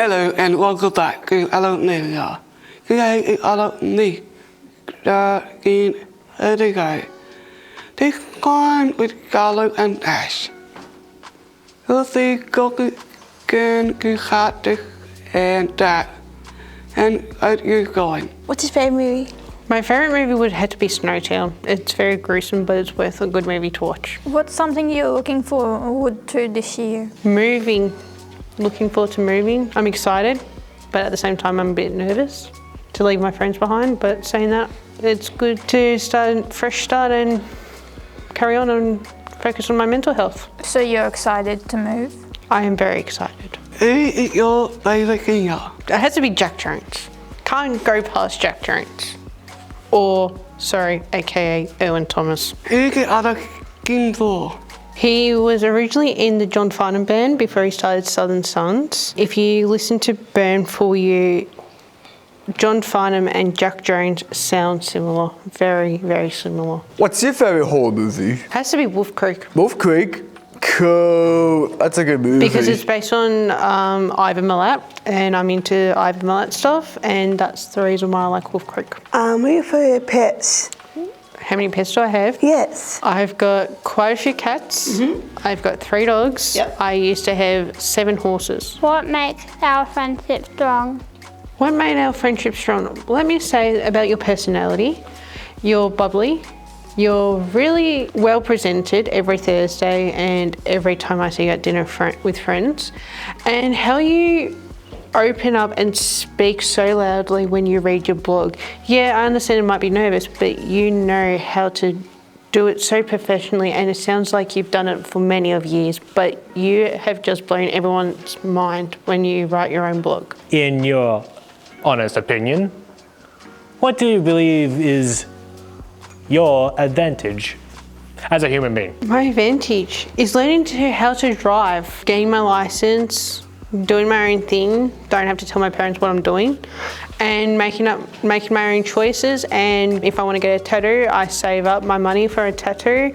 Hello and welcome back to Hellow Media. Today is Hellow Media in Edigo. This time with Carlo and Ash. We'll see Goku to Gatis and Dad. And how you going? What's your favourite movie? My favourite movie would have to be Snowtown. It's very gruesome, but it's worth a good movie to watch. What's something you're looking forward to this year? Moving. Looking forward to moving. I'm excited, but at the same time I'm a bit nervous to leave my friends behind. But saying that, it's good to start a fresh start and carry on and focus on my mental health. So you're excited to move? I am very excited. Who is your favourite singer? It has to be Jack Jones. Can't go past Jack Jones. Or, aka Erwin Thomas. Who's the other king for? He was originally in the John Farnham band before he started Southern Sons. If you listen to Burn For You, John Farnham and Jack Jones sound similar. Very, very similar. What's your favourite horror movie? Has to be Wolf Creek. Wolf Creek? Cool. That's a good movie. Because it's based on Ivan Milat, and I'm into Ivan Milat stuff, and that's the reason why I like Wolf Creek. What are your favourite pets? How many pets do I have? Yes. I've got quite a few cats. I've got 3 dogs. Yep. I used to have 7 horses. What makes our friendship strong? What made our friendship strong? Let me say about your personality. You're bubbly. You're really well presented every Thursday and every time I see you at dinner with friends. And how you open up and speak so loudly when you read your blog. Yeah, I understand it might be nervous, but you know how to do it so professionally, and it sounds like you've done it for many of years, but you have just blown everyone's mind when you write your own blog. In your honest opinion, what do you believe is your advantage as a human being? My advantage is learning how to drive, getting my license, doing my own thing, don't have to tell my parents what I'm doing, and making my own choices. And if I want to get a tattoo, I save up my money for a tattoo.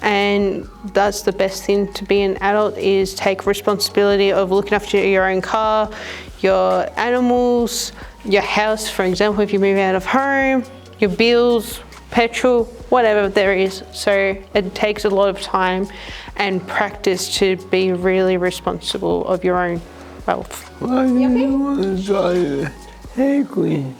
And that's the best thing to be an adult, is take responsibility of looking after your own car, your animals, your house, for example, if you move out of home, your bills, petrol, whatever there is. So it takes a lot of time and practice to be really responsible of your own wealth.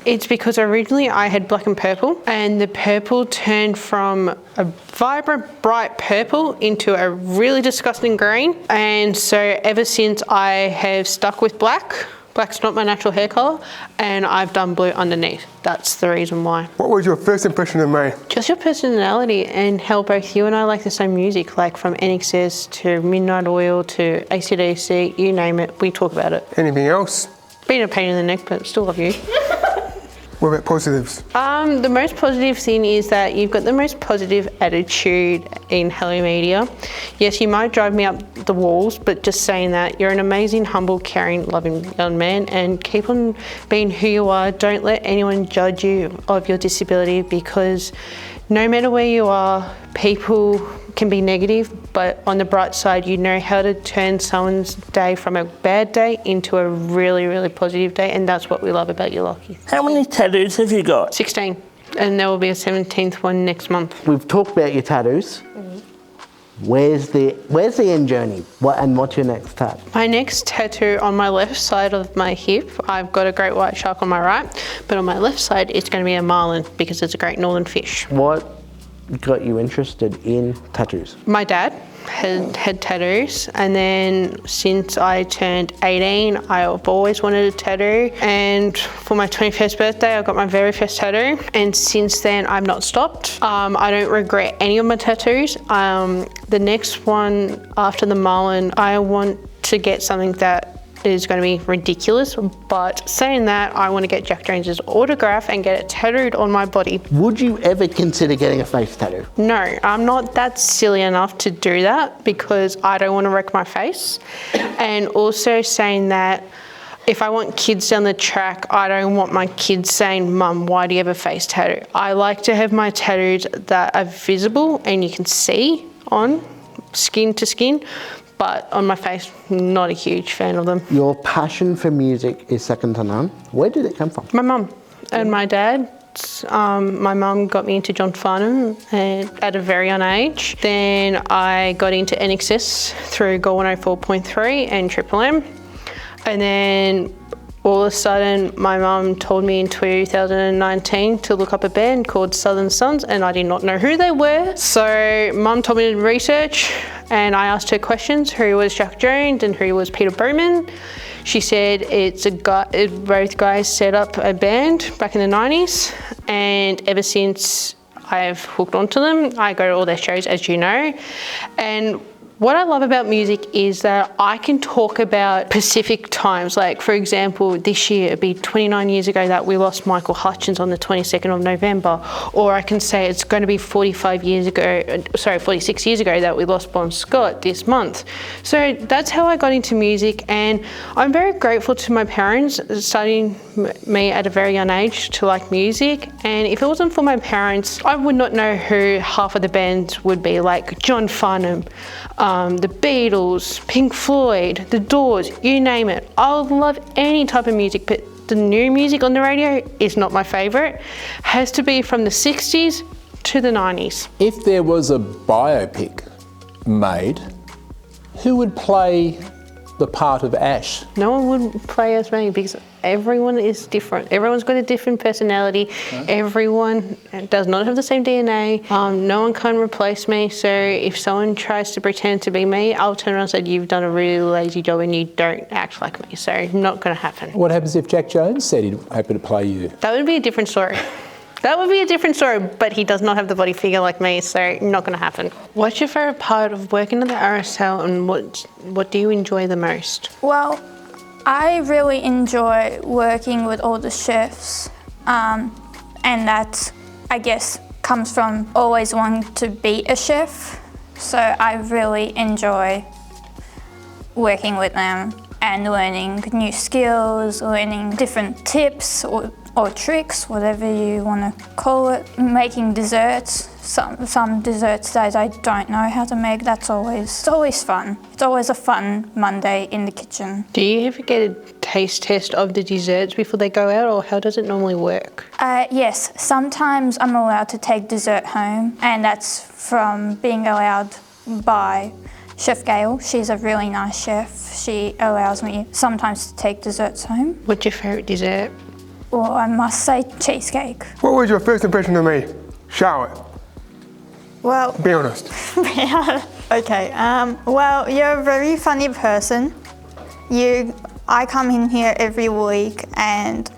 It's because originally I had black and purple, and the purple turned from a vibrant, bright purple into a really disgusting green. And so ever since I have stuck with black. Black's not my natural hair colour, and I've done blue underneath. That's the reason why. What was your first impression of me? Just your personality and how both you and I like the same music, like from NXS to Midnight Oil to AC/DC, you name it, we talk about it. Anything else? Being a pain in the neck, but still love you. What about positives? The most positive thing is that you've got the most positive attitude in Hellow Media. Yes, you might drive me up the walls, but just saying that, you're an amazing, humble, caring, loving young man, and keep on being who you are. Don't let anyone judge you of your disability, because no matter where you are, people can be negative, but on the bright side, you know how to turn someone's day from a bad day into a really, really positive day, and that's what we love about you, Lockie. How many tattoos have you got? 16, and there will be a 17th one next month. We've talked about your tattoos. Where's the end journey? What's your next tat? My next tattoo on my left side of my hip, I've got a great white shark on my right, but on my left side, it's going to be a marlin because it's a great northern fish. What got you interested in tattoos? My dad had tattoos, and then since I turned 18, I've always wanted a tattoo, and for my 21st birthday I got my very first tattoo, and since then I've not stopped. I don't regret any of my tattoos. The next one after the marlin, I want to get something that is going to be ridiculous, but saying that, I want to get Jack Jones's autograph and get it tattooed on my body. Would you ever consider getting a face tattoo? No, I'm not that silly enough to do that, because I don't want to wreck my face. And also saying that, if I want kids down the track, I don't want my kids saying, "Mum, why do you have a face tattoo?" I like to have my tattoos that are visible and you can see on skin to skin, but on my face, not a huge fan of them. Your passion for music is second to none. Where did it come from? My mum and my dad. My mum got me into John Farnham at a very young age. Then I got into NXS through Gold 104.3 and Triple M. And then all of a sudden, my mum told me in 2019 to look up a band called Southern Sons, and I did not know who they were. So mum told me to research, and I asked her questions, who was Jack Jones and who was Peter Bowman. She said both guys set up a band back in the 90s, and ever since I've hooked onto them. I go to all their shows, as you know. And what I love about music is that I can talk about specific times. Like, for example, this year, it'd be 29 years ago that we lost Michael Hutchins on the 22nd of November. Or I can say it's going to be 46 years ago that we lost Bon Scott this month. So that's how I got into music, and I'm very grateful to my parents starting me at a very young age to like music. And if it wasn't for my parents, I would not know who half of the bands would be, like John Farnham, the Beatles, Pink Floyd, The Doors, you name it. I love any type of music, but the new music on the radio is not my favourite. Has to be from the 60s to the 90s. If there was a biopic made, who would play the part of Ash? No one would play as me because everyone is different. Everyone's got a different personality. Everyone does not have the same DNA. No one can replace me. So if someone tries to pretend to be me, I'll turn around and say, you've done a really lazy job and you don't act like me. So not going to happen. What happens if Jack Jones said he'd happy to play you? That would be a different story. That would be a different story, but he does not have the body figure like me, so not going to happen. What's your favourite part of working at the RSL, and what do you enjoy the most? Well, I really enjoy working with all the chefs, and that, I guess, comes from always wanting to be a chef. So I really enjoy working with them and learning new skills, learning different tips or tricks, whatever you want to call it. Making desserts, some desserts that I don't know how to make, it's always fun. It's always a fun Monday in the kitchen. Do you ever get a taste test of the desserts before they go out, or how does it normally work? Yes, sometimes I'm allowed to take dessert home, and that's from being allowed by Chef Gail. She's a really nice chef. She allows me sometimes to take desserts home. What's your favourite dessert? Well, I must say cheesecake. What was your first impression of me? Charlotte? Well, Be honest. okay. Well, you're a very funny person. I come in here every week and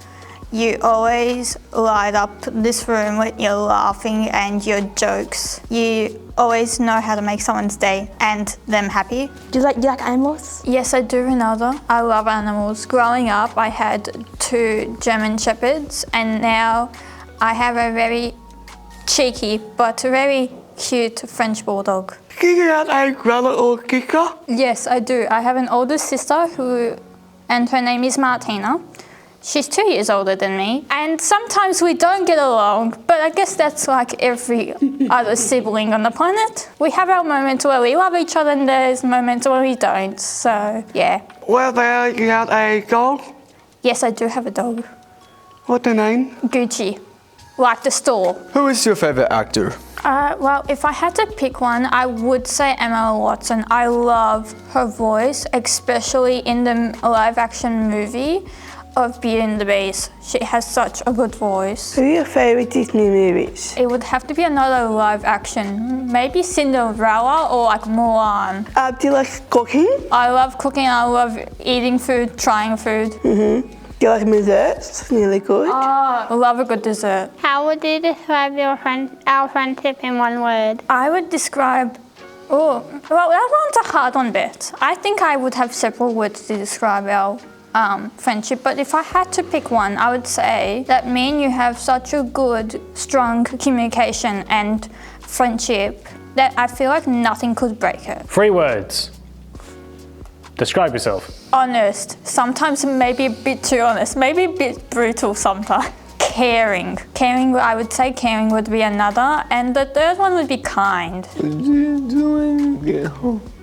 you always light up this room with your laughing and your jokes. You always know how to make someone's day and them happy. Do you like animals? Yes, I do, Ronaldo. I love animals. Growing up, I had 2 German Shepherds, and now I have a very cheeky but very cute French Bulldog. Do you have a brother or sister? Yes, I do. I have an older sister and her name is Martina. She's 2 years older than me, and sometimes we don't get along, but I guess that's like every other sibling on the planet. We have our moments where we love each other and there's moments where we don't, so yeah. Well, there you have a dog. Yes, I do have a dog. What's the name? Gucci, like the store. Who is your favorite actor? Well, if I had to pick one, I would say Emma Watson. I love her voice, especially in the live-action movie of Beauty and the Beast. She has such a good voice. Who are your favourite Disney movies? It would have to be another live action, maybe Cinderella or like Mulan. Do you like cooking? I love cooking, I love eating food, trying food. Do you like desserts? Really good. I love a good dessert. How would you describe our friendship in one word? I would describe, well, that one's a hard one bit. I think I would have several words to describe our friendship, but if I had to pick one, I would say that me and you have such a good, strong communication and friendship that I feel like nothing could break it. 3 words. Describe yourself. Honest, sometimes maybe a bit too honest, maybe a bit brutal sometimes. Caring, I would say caring would be another, and the third one would be kind.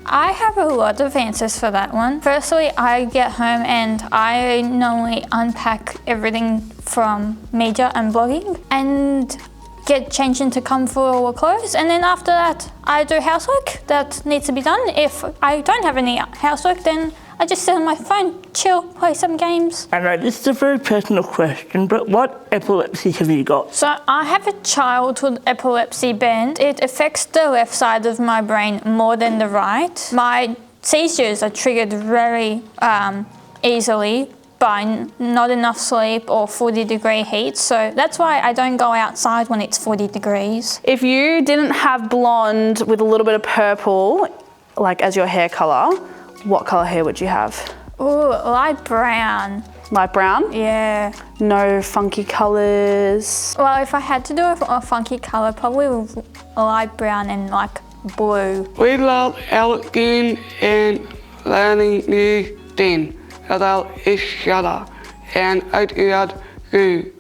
I have a lot of answers for that one. Firstly, I get home and I normally unpack everything from media and blogging and get changed into comfortable clothes, and then after that I do housework that needs to be done. If I don't have any housework, then I just sit on my phone, chill, play some games. I know this is a very personal question, but what epilepsy have you got? So I have a childhood epilepsy band. It affects the left side of my brain more than the right. My seizures are triggered very easily by not enough sleep or 40-degree heat. So that's why I don't go outside when it's 40 degrees. If you didn't have blonde with a little bit of purple, like as your hair colour, what colour hair would you have? Ooh, light brown. Light brown? Yeah. No funky colours? Well, if I had to do a funky colour, probably light brown and like blue. We love looking and learning new things about each other and ideas too.